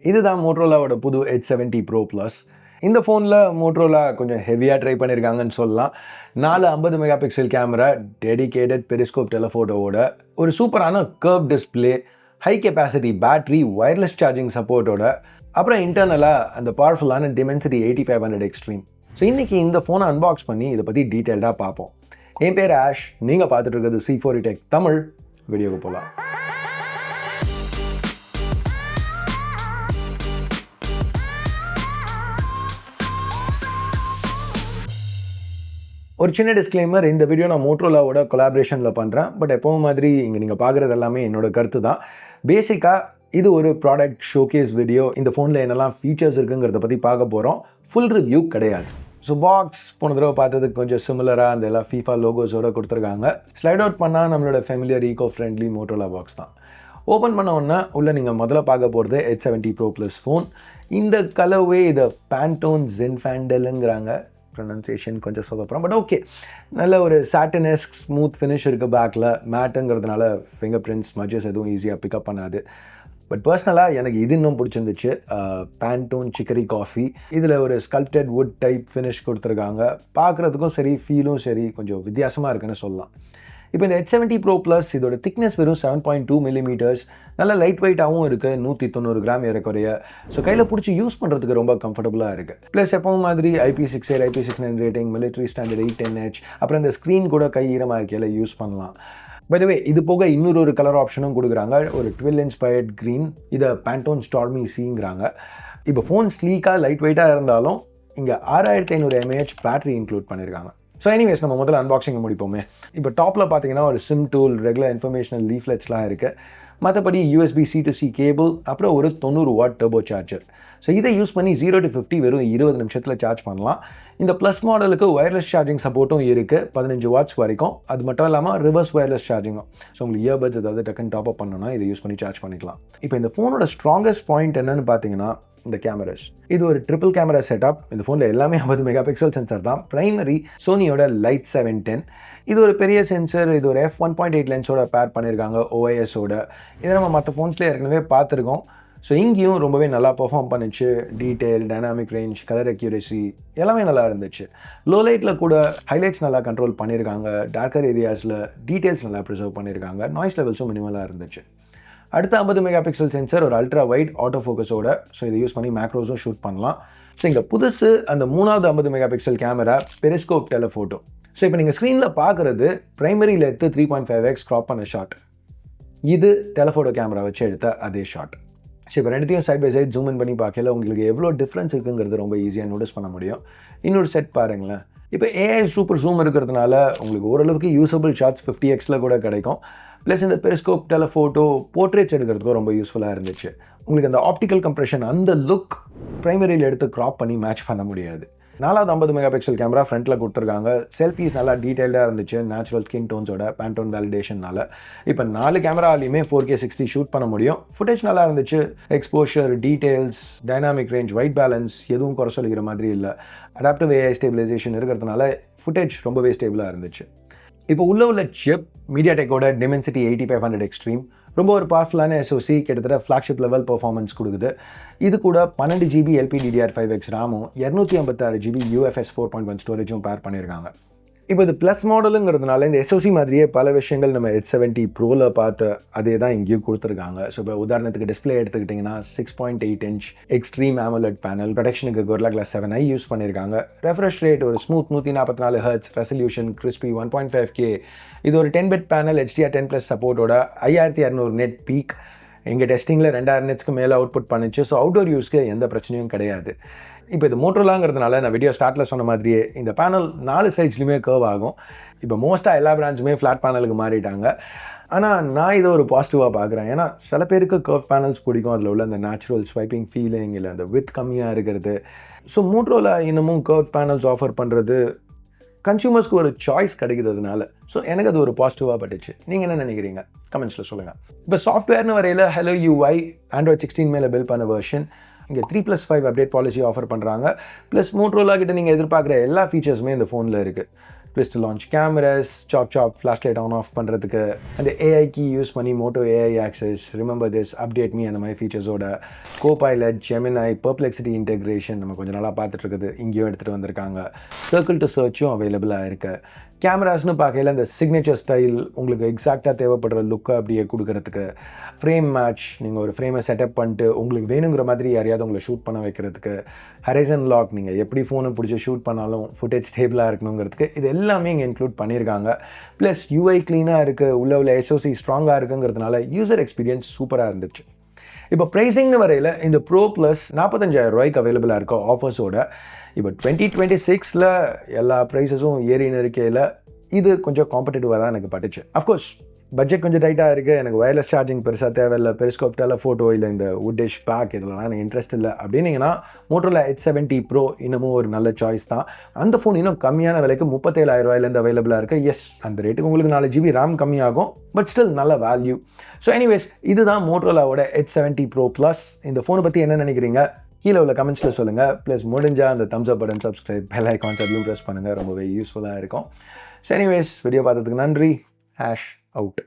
இதுதான் மோட்டோரோலாவோட புது Edge 70 Pro Plus. இந்த ஃபோனில் மோட்டோரோலா கொஞ்சம் ஹெவியாக ட்ரை பண்ணியிருக்காங்கன்னு சொல்லலாம். 50 mega pixel camera, dedicated periscope டெலஃபோட்டோவோட ஒரு சூப்பரான curve display, high capacity battery, wireless charging சப்போர்ட்டோட, அப்புறம் இன்டர்னலாக அந்த பவர்ஃபுல்லான Dimensity 8500 எக்ஸ்ட்ரீம். ஸோ இன்றைக்கி இந்த ஃபோனை அன்பாக்ஸ் பண்ணி இதை பற்றி டீட்டெயில்டாக பார்ப்போம். என் பேர் ஆஷ், நீங்கள் பார்த்துட்டு இருக்கிறது C4E Tech தமிழ். வீடியோக்கு போகலாம். ஒரு சின்ன டிஸ்க்ளைமர், இந்த வீடியோ நான் மோட்டோரோலாவோட கொலாபரேஷனில் பண்ணுறேன். பட் எப்பவும் மாதிரி இங்கே நீங்கள் பார்க்குறது எல்லாமே என்னோட கருத்து தான். பேசிக்காக இது ஒரு ப்ராடக்ட் ஷோகேஸ் வீடியோ. இந்த ஃபோனில் என்னெல்லாம் ஃபீச்சர்ஸ் இருக்குங்கிறத பற்றி பார்க்க போகிறோம். ஃபுல் ரிவ்யூ கிடையாது. ஸோ பாக்ஸ் போன தடவை பார்த்ததுக்கு கொஞ்சம் சிமிலராக அந்த எல்லாம் FIFA லோகோஸோடு கொடுத்துருக்காங்க. ஸ்லைட் அவுட் பண்ணால் நம்மளோட familiar eco friendly Motorola box தான். ஓப்பன் பண்ண உடனே உள்ளே நீங்கள் முதல்ல பார்க்க போகிறது Edge 70 Pro Plus ஃபோன். இந்த கலர்வே இதை பேண்டோன் ஜென்ஃபேண்டலுங்கிறாங்க. ப்ரொனன்சியேஷன் கொஞ்சம் சொதப்புறோம், பட் ஓகே. நல்ல ஒரு சாட்டினஸ்க் ஸ்மூத் ஃபினிஷ் இருக்குது பேக்கில். மேட்டுங்கிறதுனால ஃபிங்கர் பிரிண்ட்ஸ் ஸ்மட்சஸ் எதுவும் ஈஸியாக பிக்கப் பண்ணாது. பட் பர்சனலாக எனக்கு இது இன்னும் பிடிச்சிருந்துச்சு. பேண்டோன் சிக்கரி காஃபி, இதில் ஒரு ஸ்கல்ப்டட் வுட் டைப் ஃபினிஷ் கொடுத்துருக்காங்க. பார்க்குறதுக்கும் சரி, ஃபீலும் சரி, கொஞ்சம் வித்தியாசமாக இருக்குன்னு சொல்லலாம். இப்போ இந்த Edge 70 Pro Plus இதோட திக்னஸ் வெறும் 7.2 mm, நல்ல லைட் வெயிட்டாகவும் இருக்குது, 190 கிராம் ஏறக்குறைய. ஸோ கையில் பிடிச்சி யூஸ் பண்ணுறதுக்கு ரொம்ப கம்ஃபர்டபுளாக இருக்குது. ப்ளஸ் எப்பவும் மாதிரி IP68, IP69 rating, military standard 810H, அப்புறம் இந்த ஸ்க்ரீன் கூட கை ஈரமாக இருக்கையில் யூஸ் பண்ணலாம். பை த வே, இது போக இன்னொரு கலர் ஆப்ஷனும் கொடுக்குறாங்க, ஒரு 12 இன்ஸ்பயர்ட் க்ரீன். இதை பேண்டோன் ஸ்டார்மி சீங்கிறாங்க. இப்போ ஃபோன் ஸ்லீக்காக லைட் வெயிட்டாக இருந்தாலும் இங்கே 6500 mAh பேட்டரி இன்க்ளூட் பண்ணியிருக்காங்க. ஸோ எனிவேஸ், நம்ம முதல்ல அன்பாக்சிங் முடிப்போமே. இப்போ டாப்பில் பார்த்தீங்கன்னா ஒரு சிம் டூல், ரெகுலர் இன்ஃபர்மேஷனல் லீஃப்லெட்ஸ்லாம் இருக்குது. மற்றபடி USB C-to-C கேபிள், அப்புறம் ஒரு 90 வாட் டர்போ சார்ஜர். ஸோ இதை யூஸ் பண்ணி 0 to 50 வெறும் 20 நிமிஷத்தில் சார்ஜ் பண்ணலாம். இந்த ப்ளஸ் மாடலுக்கு வயர்லெஸ் சார்ஜிங் சப்போர்ட்டும் இருக்குது, 15 வாட்ஸ் வரைக்கும். அது மட்டும் இல்லாமல் ரிவர்ஸ் வயர்லெஸ் சார்ஜிங்கும். ஸோ உங்களுக்கு இயர்பட்ஸ் ஏதாவது டக்குன்னு டாப் அப் பண்ணணும்னா இதை யூஸ் பண்ணி சார்ஜ் பண்ணிக்கலாம். இப்போ இந்த ஃபோனோட ஸ்ட்ராங்கஸ்ட் பாயிண்ட் என்னன்னு பார்த்தீங்கன்னா இந்த கேமராஸ். இது ஒரு ட்ரிபிள் கேமரா செட்டப். இந்த ஃபோனில் எல்லாமே 50 மெகா பிக்சல் சென்சர் தான். ப்ரைமரி சோனியோட லைட் 710. இது ஒரு பெரிய சென்சர். இது ஒரு f1.8 லென்ஸோட பேர் பண்ணியிருக்காங்க, OIS-ஓட. இதை நம்ம மற்ற ஃபோன்ஸ்லேயே ஏற்கனவே பார்த்துருக்கோம். ஸோ இங்கேயும் ரொம்பவே நல்லா பெர்ஃபார்ம் பண்ணிச்சு. Detail, dynamic range, colour accuracy எல்லாமே நல்லா இருந்துச்சு. லோ லைட்டில் கூட ஹைலைட்ஸ் நல்லா கண்ட்ரோல் பண்ணியிருக்காங்க. டார்க்கர் ஏரியாஸில் டீட்டெயில்ஸ் நல்லா ப்ரிசர்வ் பண்ணியிருக்காங்க. நாய்ஸ் லெவல்ஸும் மினிமலாக இருந்துச்சு. அடுத்த 50 மெகா பிக்சல் சென்சர், ஒரு அல்ட்ரா வைட் ஆட்டோ ஃபோக்கஸோட. ஸோ இதை யூஸ் பண்ணி மேக்ரோஸும் ஷூட் பண்ணலாம். ஸோ இங்கே புதுசு அந்த 3வது 50 mega pixel camera, periscope telephoto. So இப்போ நீங்கள் ஸ்க்ரீனில் பார்க்குறது ப்ரைமரியில் எடுத்து 3.5x க்ராப் பண்ண ஷாட். இது டெலஃபோட்டோ கேமரா வச்சு எடுத்த அதே ஷாட். ஸோ இப்போ ரெண்டுத்தையும் side by side zoom in பண்ணி பார்க்கல உங்களுக்கு எவ்வளோ டிஃப்ரென்ஸ் இருக்குங்கிறது ரொம்ப ஈஸியாக நோட்டீஸ் பண்ண முடியும். இன்னொரு செட் பாருங்களேன். இப்போ AI சூப்பர் ஜூம் இருக்கிறதுனால உங்களுக்கு ஓரளவுக்கு யூஸபிள் ஷாட்ஸ் 50x கூட கிடைக்கும். ப்ளஸ் இந்த பெரிஸ்கோப் டெலஃபோட்டோ போர்ட்ரேட்ஸ் எடுக்கிறதுக்கும் ரொம்ப யூஸ்ஃபுல்லாக இருந்துச்சு. உங்களுக்கு அந்த ஆப்டிக்கல் கம்ப்ரெஷன், அந்த லுக் ப்ரைமரியில் எடுத்து க்ராப் பண்ணி மேட்ச் பண்ண முடியாது. 4வது 50 மெகா பிக்சல் கேமரா ஃப்ரண்ட்டில் கொடுத்துருக்காங்க. செல்ஃபீஸ் நல்லா டீட்டெயில்டாக இருந்துச்சு, நேச்சுரல் ஸ்கின் டோன்ஸோட பேண்டோன் வேலிடேஷனால். இப்போ 4 கேமராலையுமே 4K 60 ஷூட் பண்ண முடியும். ஃபுட்டேஜ் நல்லா இருந்துச்சு. Exposure, details, dynamic range, white balance எதுவும் குறை சொல்லிக்கிற மாதிரி இல்லை. அடாப்டிவ் AI ஸ்டேபிளைசேஷன் இருக்கிறதுனால ஃபுட்டேஜ் ரொம்பவே ஸ்டேபிளாக இருந்துச்சு. இப்போ உள்ள சிப் மீடியாடெக்கோட Dimensity 8500 எக்ஸ்ட்ரீம். ரொம்ப ஒரு பவர்ஃபுல்லான SoC, கிட்டத்தட்ட ஃப்ளாக்ஷிப் லெவல் பெர்ஃபார்மன்ஸ் கொடுக்குது. இது கூட 12 GB LPDDR5X ரேமும் 256 GB UFS 4.1 ஸ்டோரேஜும் பேர் பண்ணியிருக்காங்க. இப்போ இது ப்ளஸ் மாடலுங்கிறதுனால இந்த SoC மாதிரியே பல விஷயங்கள் நம்ம Edge 70 Proல பார்த்து அதே தான் இங்கேயும் கொடுத்துருக்காங்க. ஸோ இப்போ உதாரணத்துக்கு டிஸ்பிளே எடுத்துக்கிட்டிங்கன்னா 6.8 இன்ச் எக்ஸ்ட்ரீம் AMOLED பேனல், ப்ரொடக்ஷனுக்கு Gorilla Glass 7i யூஸ் பண்ணியிருக்காங்க. ரெஃப்ரெஷ் ரேட் ஒரு smooth 144 Hz, resolution crispy 1.5K. இது ஒரு 10-bit பேனல், HDR10+ சப்போர்ட்டோட 5200 நெட் பீக். எங்கள் டெஸ்டிங்கில் 2000 நெட்ஸ்க்கு மேலே அவுட்புட் பண்ணிச்சு. ஸோ அவுட்டோர் யூஸ்க்கு எந்த பிரச்சனையும் கிடையாது. இப்போ இது மோட்டோரோலாங்கிறதுனால நான் வீடியோ ஸ்டார்ட்டில் சொன்ன மாதிரியே இந்த பேனல் 4 சைட்ஸ்லையுமே கர்வ் ஆகும். இப்போ மோஸ்ட்டாக எல்லா பிராண்ட்ஸுமே ஃப்ளாட் பேனலுக்கு மாறிட்டாங்க. ஆனால் நான் இதை ஒரு பாசிட்டிவாக பார்க்குறேன். ஏன்னா சில பேருக்கு கர்வ் பேனல்ஸ் பிடிக்கும். அதில் உள்ள அந்த நேச்சுரல் ஸ்வைப்பிங் ஃபீலிங், இல்லை அந்த வித் கம்மியாக இருக்கிறது. ஸோ மோட்டோரோலா இன்னமும் கர்வ் பேனல்ஸ் ஆஃபர் பண்ணுறது கன்சியூமர்ஸ்க்கு ஒரு சாய்ஸ் கிடைக்கிறதுனால. ஸோ எனக்கு அது ஒரு பாசிட்டிவாக பட்டுச்சு. நீங்கள் என்ன நினைக்கிறீங்க? கமெண்ட்ஸில் சொல்லுங்கள். இப்போ சாஃப்ட்வேர்னு வரையில் Hello UI Android 16 மேலே பில்ட் பண்ண வெர்ஷன். இங்கே 3+5 அப்டேட் பாலிசி ஆஃபர் பண்ணுறாங்க. ப்ளஸ் மோட்டோரோலா கிட்ட நீங்கள் எதிர்பார்க்குற எல்லா ஃபீச்சர்ஸுமே இந்த ஃபோனில் இருக்குது. twist to launch cameras, chop flashlight on off பண்ணுறதுக்கு, அந்த AI key யூஸ் பண்ணி Moto AI access, remember this, update me அந்த மாதிரி ஃபீச்சர்ஸோட, Copilot, Gemini, Perplexity integration நம்ம கொஞ்சம் நாளாக பார்த்துட்டு இருக்குது, இங்கேயும் எடுத்துகிட்டு வந்திருக்காங்க. Circle to searchும் அவைலபிளாக இருக்குது. கேமராஸ்னு பார்க்கையில் இந்த சிக்னேச்சர் ஸ்டைல் உங்களுக்கு எக்ஸாக்டாக தேவைப்படுற லுக்கை அப்படியே கொடுக்கறதுக்கு, ஃப்ரேம் மேட்ச், நீங்கள் ஒரு ஃப்ரேமை செட்டப் பண்ணிட்டு உங்களுக்கு வேணுங்கிற மாதிரி யாரையாவது உங்களை ஷூட் பண்ண வைக்கிறதுக்கு, ஹரைசன் லாக், நீங்கள் எப்படி ஃபோனை பிடிச்சி ஷூட் பண்ணாலும் ஃபுட்டேஜ் ஸ்டேபிளாக இருக்கணுங்கிறதுக்கு, இது எல்லாமே இங்கே இன்க்ளூட் பண்ணியிருக்காங்க. ப்ளஸ் UI க்ளீனாக இருக்குது, உள்ள SoC ஸ்ட்ராங்காக இருக்குங்கிறதுனால யூசர் எக்ஸ்பீரியன்ஸ் சூப்பராக இருந்துச்சு. இப்போ ப்ரைஸிங்னு வரையில் இந்த ப்ரோ ப்ளஸ் 45,000 ரூபாய்க்கு அவைலபிளாக இருக்க ஆஃபர்ஸோட இப்போ 2026 எல்லா ப்ரைஸஸும் ஏறின்னு இருக்கையில் இது கொஞ்சம் காம்படிட்டிவாக தான் எனக்கு பட்டுச்சு. அஃப்கோர்ஸ் பட்ஜெட் கொஞ்சம் டைட்டாக இருக்குது, எனக்கு வயர்லெஸ் சார்ஜிங் பெருசாக தேவையில்லை, பெரிஸ்கோப் டெலஃபோட்டோ இல்லை இந்த வுட்டிஷ் பேக் இதெல்லாம் எனக்கு இன்ட்ரெஸ்ட் இல்லை அப்படின்னீங்கன்னா Motorola Edge 70 Pro இன்னமும் ஒரு நல்ல சாய்ஸ் தான். அந்த ஃபோன் இன்னும் கம்மியான விலைக்கு 37,000 ரூபாயிலேருந்து அவைலபிளாக இருக்குது. எஸ், அந்த ரேட்டுக்கு உங்களுக்கு 4 GB RAM கம்மியாகும், பட் ஸ்டில் நல்ல வேல்யூ. ஸோ எனிவேஸ், இதுதான் மோட்டோரோலாவோட Edge 70 Pro Plus. இந்த ஃபோனை பற்றி என்ன நினைக்கிறீங்க கீழே உள்ள கமெண்ட்ஸில் சொல்லுங்கள். ப்ளஸ் முடிஞ்சால் அந்த தம்ஸ் அப் பட்டன், சப்ஸ்கிரைப், பெல் ஐகான்ஸ் அதையும் ப்ரெஸ் பண்ணுங்கள், ரொம்பவே யூஸ்ஃபுல்லாக இருக்கும். ஸோ எனிவேஸ், வீடியோ பார்த்ததுக்கு நன்றி. Hash out.